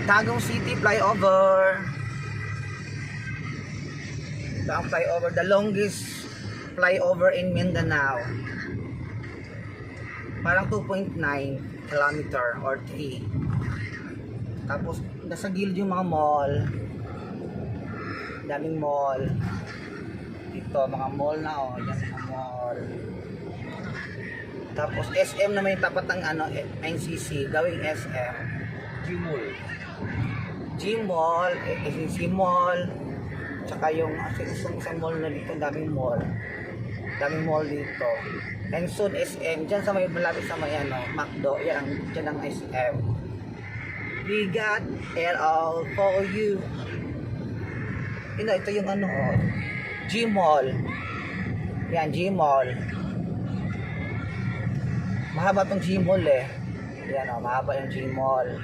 Tagum City flyover. Ito ang flyover, the longest flyover in Mindanao. Parang 2.9 kilometer or 3. Tapos nasa gilid yung mga mall. Daming mall. Dito mga mall na oh, yan mga mall. Tapos SM na may tapat ng ano, NCC, gawing SM. Gmall. Gmall, NCC Mall, tsaka yung isang mall na dito, daming mall. Daming mall dito. And soon SM, dyan sa may malapit sa may ano, McDo, yan ang, dyan ang SM. We got it all for you. Ito yung ano, oh, Gmall. Yan, Gmall. Mahaba tong Gmall eh. Yan oh, mahaba yung Gmall.